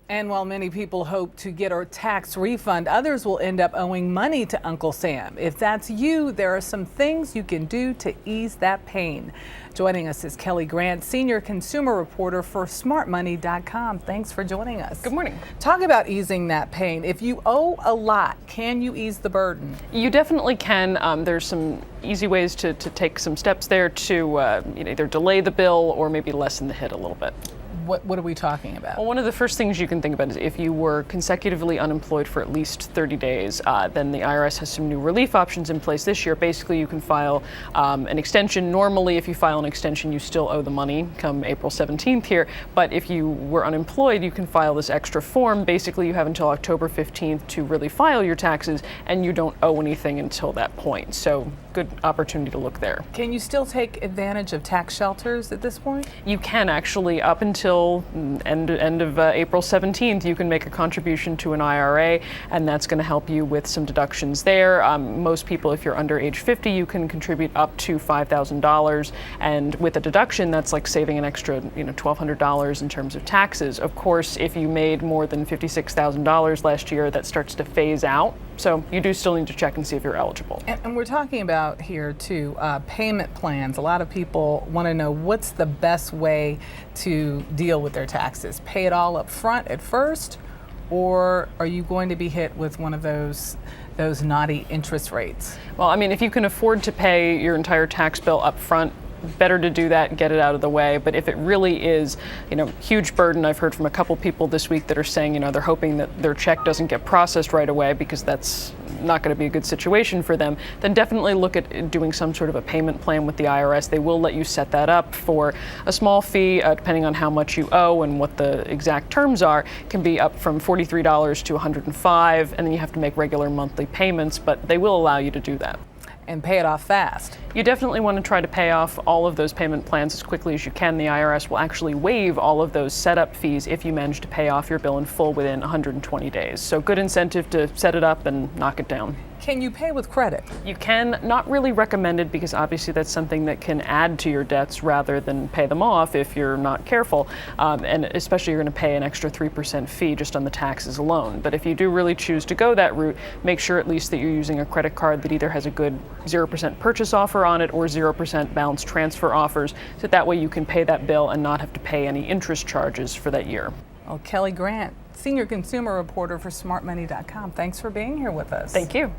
And while many people hope to get a tax refund, others will end up owing money to Uncle Sam. If that's you, there are some things you can do to ease that pain. Joining us is Kelli Grant, senior consumer reporter for smartmoney.com. Thanks for joining us. Good morning. Talk about easing that pain. If you owe a lot, can you ease the burden? You definitely can. There's some easy ways to take some steps there to either delay the bill or maybe lessen the hit a little bit. What are we talking about? Well, one of the first things you can think about is if you were consecutively unemployed for at least 30 days, then the IRS has some new relief options in place this year. Basically, you can file an extension. Normally, if you file an extension, you still owe the money come April 17th here. But if you were unemployed, you can file this extra form. Basically, you have until October 15th to really file your taxes, and you don't owe anything until that point. So good opportunity to look there. Can you still take advantage of tax shelters at this point? You can actually, up until end of April 17th, you can make a contribution to an IRA, and that's going to help you with some deductions there. Most people, if you're under age 50, you can contribute up to $5,000, and with a deduction, that's like saving an extra, $1,200 in terms of taxes. Of course, if you made more than $56,000 last year, that starts to phase out. So you do still need to check and see if you're eligible. And we're talking about here too, payment plans. A lot of people want to know what's the best way to deal with their taxes. Pay it all up front at first, or are you going to be hit with one of those naughty interest rates? Well, I mean, if you can afford to pay your entire tax bill up front, better to do that and get it out of the way. But if it really is, huge burden, I've heard from a couple people this week that are saying, they're hoping that their check doesn't get processed right away because that's not going to be a good situation for them, then definitely look at doing some sort of a payment plan with the IRS. They will let you set that up for a small fee, depending on how much you owe and what the exact terms are. It can be up from $43 to $105, and then you have to make regular monthly payments, but they will allow you to do that. And pay it off fast. You definitely want to try to pay off all of those payment plans as quickly as you can. The IRS will actually waive all of those setup fees if you manage to pay off your bill in full within 120 days. So good incentive to set it up and knock it down. Can you pay with credit? You can. Not really recommended because obviously that's something that can add to your debts rather than pay them off if you're not careful. And especially you're going to pay an extra 3% fee just on the taxes alone. But if you do really choose to go that route, make sure at least that you're using a credit card that either has a good 0% purchase offer on it or 0% balance transfer offers, so that way you can pay that bill and not have to pay any interest charges for that year. Well, Kelli Grant, senior consumer reporter for smartmoney.com. Thanks for being here with us. Thank you.